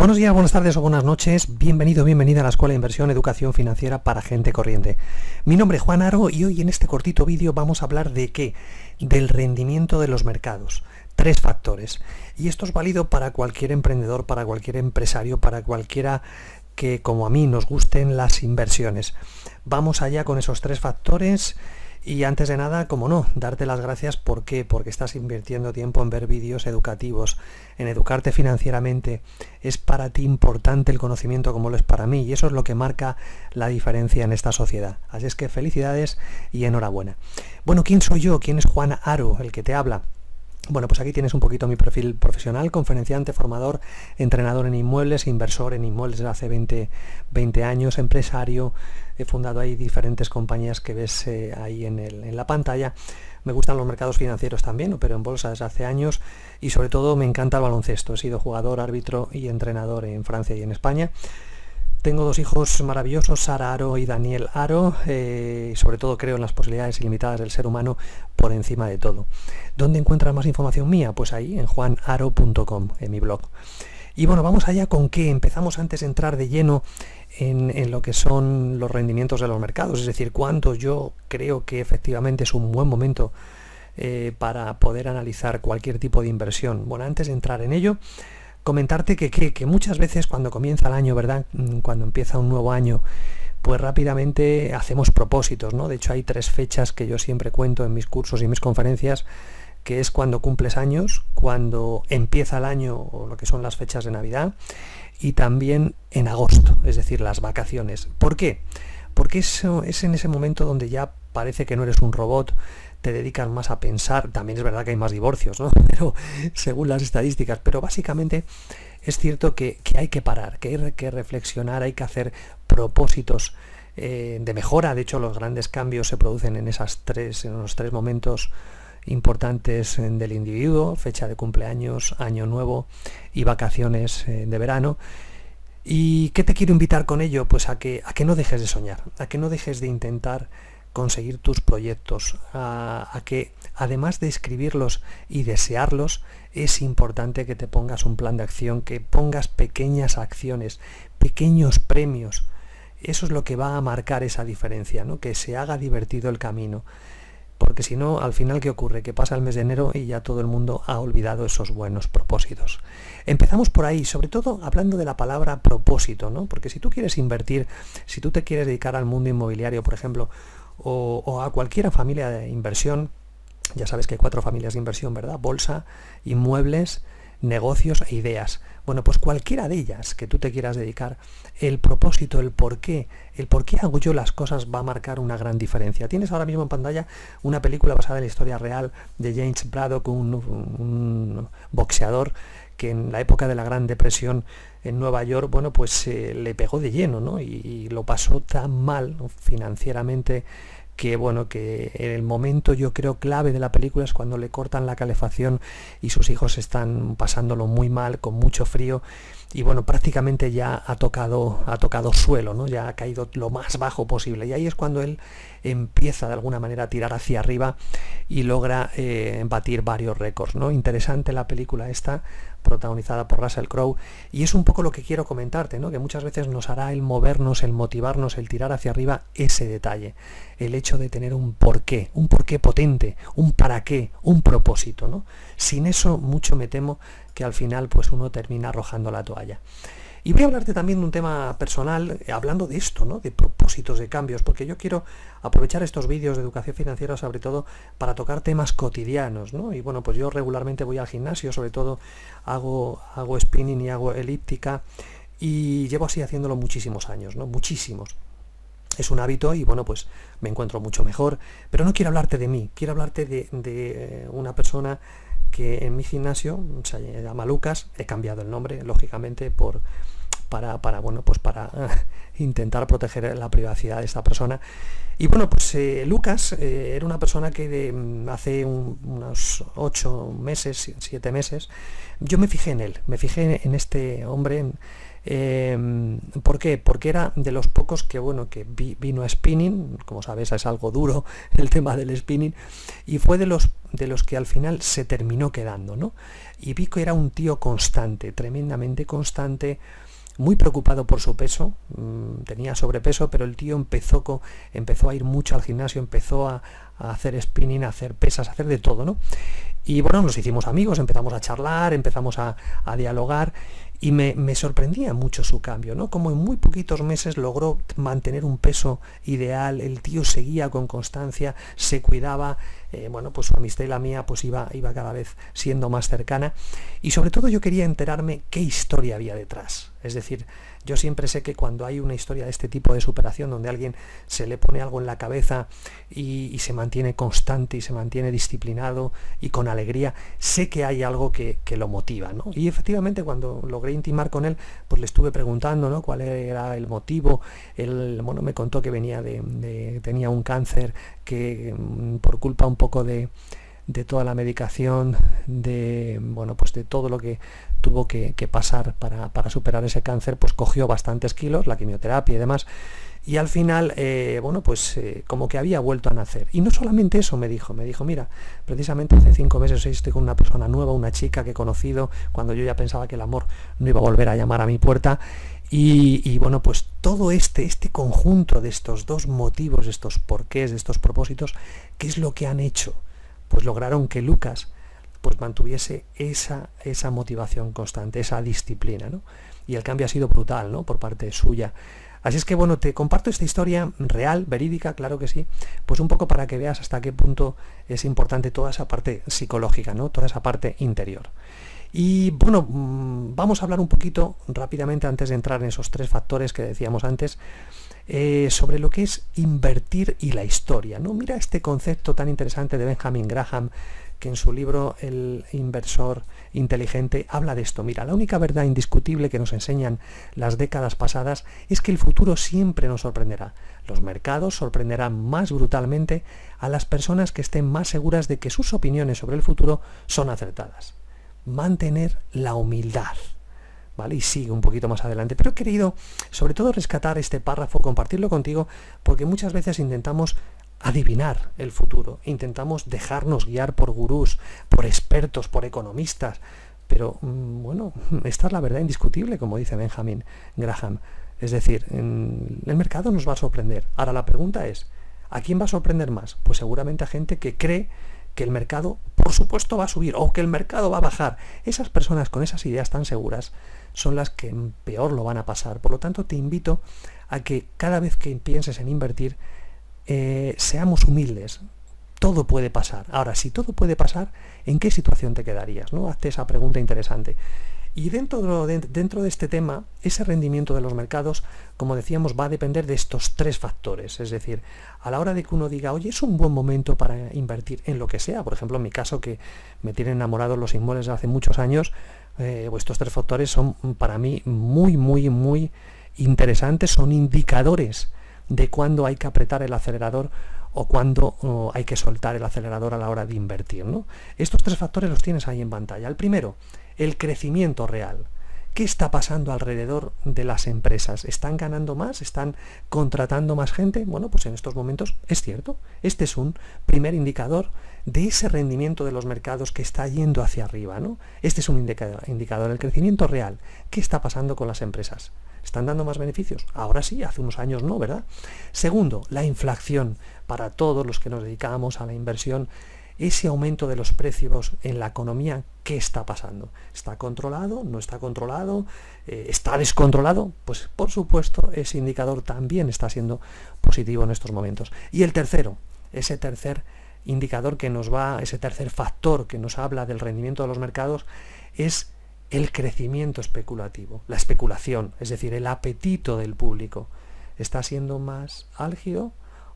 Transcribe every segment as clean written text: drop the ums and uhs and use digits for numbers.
Buenos días, buenas tardes o buenas noches. Bienvenido, bienvenida a la Escuela de Inversión Educación Financiera para Gente Corriente. Mi nombre es Juan Aro y hoy en este cortito vídeo vamos a hablar de ¿qué? Del rendimiento de los mercados. 3 factores. Y esto es válido para cualquier emprendedor, para cualquier empresario, para cualquiera que, como a mí, nos gusten las inversiones. Vamos allá con esos 3 factores. Y antes de nada, como no, darte las gracias. ¿Por qué? Porque estás invirtiendo tiempo en ver vídeos educativos, en educarte financieramente. Es para ti importante el conocimiento como lo es para mí y eso es lo que marca la diferencia en esta sociedad. Así es que felicidades y enhorabuena. Bueno, ¿quién soy yo? ¿Quién es Juan Aro, el que te habla? Bueno, pues aquí tienes un poquito mi perfil profesional, conferenciante, formador, entrenador en inmuebles, inversor en inmuebles desde hace 20 años, empresario. He fundado ahí diferentes compañías que ves ahí en la pantalla. Me gustan los mercados financieros también, opero en bolsa desde hace años y sobre todo me encanta el baloncesto. He sido jugador, árbitro y entrenador en Francia y en España. Tengo 2 hijos maravillosos, Sara Aro y Daniel Aro, sobre todo creo en las posibilidades ilimitadas del ser humano por encima de todo. ¿Dónde encuentras más información mía? Pues ahí, en juanaro.com, en mi blog. Y bueno, vamos allá con qué. Empezamos antes de entrar de lleno en lo que son los rendimientos de los mercados, es decir, cuánto yo creo que efectivamente es un buen momento para poder analizar cualquier tipo de inversión. Bueno, antes de entrar en ello, comentarte que muchas veces cuando comienza el año, ¿verdad? Cuando empieza un nuevo año, pues rápidamente hacemos propósitos, ¿no? De hecho hay 3 fechas que yo siempre cuento en mis cursos y mis conferencias, que es cuando cumples años, cuando empieza el año o lo que son las fechas de Navidad y también en agosto, es decir, las vacaciones. ¿Por qué? Porque eso es en ese momento donde ya parece que no eres un robot, te dedicas más a pensar. También es verdad que hay más divorcios, ¿no? Pero según las estadísticas, pero básicamente es cierto que hay que parar, que hay que reflexionar, hay que hacer propósitos de mejora. De hecho, los grandes cambios se producen en los 3 momentos importantes del individuo: fecha de cumpleaños, año nuevo y vacaciones de verano. ¿Y qué te quiero invitar con ello? Pues a que no dejes de soñar, a que no dejes de intentar conseguir tus proyectos, a que además de escribirlos y desearlos, es importante que te pongas un plan de acción, que pongas pequeñas acciones, pequeños premios. Eso es lo que va a marcar esa diferencia, ¿no? Que se haga divertido el camino. Porque si no, al final, ¿qué ocurre? Que pasa el mes de enero y ya todo el mundo ha olvidado esos buenos propósitos. Empezamos por ahí, sobre todo hablando de la palabra propósito, ¿no? Porque si tú quieres invertir, si tú te quieres dedicar al mundo inmobiliario, por ejemplo, o a cualquier familia de inversión, ya sabes que hay 4 familias de inversión, ¿verdad? Bolsa, inmuebles, negocios e ideas. Bueno, pues cualquiera de ellas que tú te quieras dedicar, el propósito, el por qué hago yo las cosas va a marcar una gran diferencia. Tienes ahora mismo en pantalla una película basada en la historia real de James Braddock, un boxeador que en la época de la Gran Depresión en Nueva York, bueno, pues le pegó de lleno, ¿no? Y lo pasó tan mal, ¿no?, financieramente, que bueno, que en el momento yo creo clave de la película es cuando le cortan la calefacción y sus hijos están pasándolo muy mal, con mucho frío, y bueno, prácticamente ya ha tocado suelo, ¿no? Ya ha caído lo más bajo posible, y ahí es cuando él empieza de alguna manera a tirar hacia arriba y logra batir varios récords, ¿no? Interesante la película esta, protagonizada por Russell Crowe, y es un poco lo que quiero comentarte, ¿no? Que muchas veces nos hará el movernos, el motivarnos, el tirar hacia arriba ese detalle, el hecho de tener un porqué potente, un para qué, un propósito, ¿no? Sin eso, mucho me temo que al final pues uno termina arrojando la toalla. Y voy a hablarte también de un tema personal, hablando de esto, ¿no? De propósitos, de cambios, porque yo quiero aprovechar estos vídeos de educación financiera sobre todo para tocar temas cotidianos, ¿no? Y bueno, pues yo regularmente voy al gimnasio, sobre todo hago spinning y hago elíptica, y llevo así haciéndolo muchísimos años, ¿no? Muchísimos. Es un hábito y bueno, pues me encuentro mucho mejor, pero no quiero hablarte de mí, quiero hablarte de una persona que en mi gimnasio se llama Lucas. He cambiado el nombre, lógicamente, para intentar proteger la privacidad de esta persona. Y bueno, pues Lucas era una persona que hace unos 7 meses, yo me fijé en él, me fijé en este hombre. ¿Por qué? Porque era de los pocos que vino a spinning. Como sabes, es algo duro el tema del spinning, y fue de los de los que al final se terminó quedando, ¿no? Y vi que era un tío constante, tremendamente constante, muy preocupado por su peso, tenía sobrepeso, pero el tío empezó a ir mucho al gimnasio, empezó a hacer spinning, a hacer pesas, a hacer de todo, ¿no? Y bueno, nos hicimos amigos, empezamos a charlar, empezamos a dialogar, y me sorprendía mucho su cambio, ¿no? Como en muy poquitos meses logró mantener un peso ideal, el tío seguía con constancia, se cuidaba, bueno, pues su amistad y la mía pues iba cada vez siendo más cercana, y sobre todo yo quería enterarme qué historia había detrás. Es decir, yo siempre sé que cuando hay una historia de este tipo de superación, donde a alguien se le pone algo en la cabeza y se mantiene constante y se mantiene disciplinado y con alegría, sé que hay algo que lo motiva, ¿no? Y efectivamente cuando logré intimar con él, pues le estuve preguntando, ¿no?, cuál era el motivo. Él, bueno, me contó que tenía un cáncer que por culpa un poco de toda la medicación, bueno, pues de todo lo que tuvo que pasar para superar ese cáncer, pues cogió bastantes kilos, la quimioterapia y demás, y al final, bueno, pues como que había vuelto a nacer. Y no solamente eso, me dijo, mira, precisamente hace 5 meses o 6 estoy con una persona nueva, una chica que he conocido, cuando yo ya pensaba que el amor no iba a volver a llamar a mi puerta, y bueno, pues todo este conjunto de estos dos motivos, de estos porqués, de estos propósitos, ¿qué es lo que han hecho? Pues lograron que Lucas pues mantuviese esa motivación constante, esa disciplina, ¿no? Y el cambio ha sido brutal, ¿no?, por parte suya. Así es que, bueno, te comparto esta historia real, verídica, claro que sí, pues un poco para que veas hasta qué punto es importante toda esa parte psicológica, ¿no?, toda esa parte interior. Y bueno, vamos a hablar un poquito rápidamente, antes de entrar en esos 3 factores que decíamos antes, sobre lo que es invertir y la historia, ¿no? Mira este concepto tan interesante de Benjamin Graham, que en su libro El inversor inteligente habla de esto. Mira, la única verdad indiscutible que nos enseñan las décadas pasadas es que el futuro siempre nos sorprenderá. Los mercados sorprenderán más brutalmente a las personas que estén más seguras de que sus opiniones sobre el futuro son acertadas. Mantener la humildad, ¿vale? Y sigue un poquito más adelante, pero he querido sobre todo rescatar este párrafo, compartirlo contigo, porque muchas veces intentamos adivinar el futuro, intentamos dejarnos guiar por gurús, por expertos, por economistas, pero bueno, esta es la verdad indiscutible, como dice Benjamin Graham. Es decir, el mercado nos va a sorprender. Ahora la pregunta es, ¿a quién va a sorprender más? Pues seguramente a gente que cree que el mercado, por supuesto, va a subir o que el mercado va a bajar. Esas personas con esas ideas tan seguras son las que peor lo van a pasar. Por lo tanto, te invito a que cada vez que pienses en invertir, seamos humildes. Todo puede pasar. Ahora, si todo puede pasar, ¿en qué situación te quedarías, ¿no? Hazte esa pregunta interesante. Y dentro de este tema, ese rendimiento de los mercados, como decíamos, va a depender de estos 3 factores. Es decir, a la hora de que uno diga, oye, es un buen momento para invertir en lo que sea, por ejemplo, en mi caso, que me tienen enamorados los inmuebles de hace muchos años, pues estos 3 factores son para mí muy, muy, muy interesantes, son indicadores de cuándo hay que apretar el acelerador o cuándo hay que soltar el acelerador a la hora de invertir, ¿no? Estos 3 factores los tienes ahí en pantalla. El primero, el crecimiento real. ¿Qué está pasando alrededor de las empresas? ¿Están ganando más? ¿Están contratando más gente? Bueno, pues en estos momentos es cierto. Este es un primer indicador de ese rendimiento de los mercados que está yendo hacia arriba, ¿no? Este es un indicador, el crecimiento real. ¿Qué está pasando con las empresas? ¿Están dando más beneficios? Ahora sí, hace unos años no, ¿verdad? Segundo, la inflación. Para todos los que nos dedicamos a la inversión, ese aumento de los precios en la economía, ¿qué está pasando? ¿Está controlado? ¿No está controlado? ¿Está descontrolado? Pues por supuesto, ese indicador también está siendo positivo en estos momentos. Y el tercero, ese tercer indicador ese tercer factor que nos habla del rendimiento de los mercados, es el crecimiento especulativo, la especulación, es decir, el apetito del público. ¿Está siendo más álgido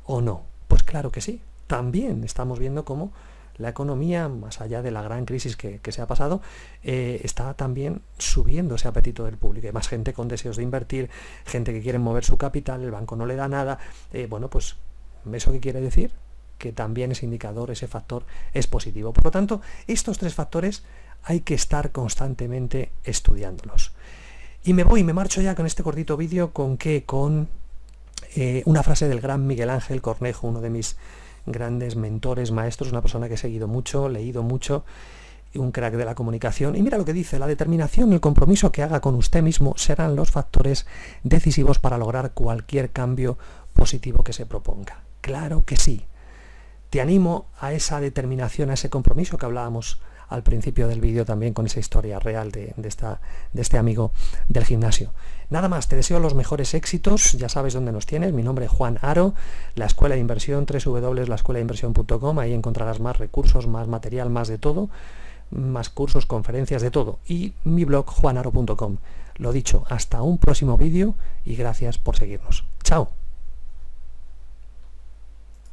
o no? Pues claro que sí. También estamos viendo cómo la economía, más allá de la gran crisis que se ha pasado, está también subiendo ese apetito del público. Hay más gente con deseos de invertir, gente que quiere mover su capital, el banco no le da nada. Bueno, pues ¿eso qué quiere decir? Que también ese indicador, ese factor es positivo. Por lo tanto, estos 3 factores hay que estar constantemente estudiándolos. Y me marcho ya con este cortito vídeo con una frase del gran Miguel Ángel Cornejo, uno de mis grandes mentores, maestros, una persona que he seguido mucho, leído mucho, un crack de la comunicación. Y mira lo que dice: la determinación y el compromiso que haga con usted mismo serán los factores decisivos para lograr cualquier cambio positivo que se proponga. Claro que sí. Te animo a esa determinación, a ese compromiso que hablábamos al principio del vídeo también, con esa historia real de este amigo del gimnasio. Nada más, te deseo los mejores éxitos. Ya sabes dónde nos tienes. Mi nombre es Juan Haro, la Escuela de Inversión, www.laescuelainversión.com. Ahí encontrarás más recursos, más material, más de todo, más cursos, conferencias, de todo. Y mi blog, juanharo.com. Lo dicho, hasta un próximo vídeo y gracias por seguirnos. Chao.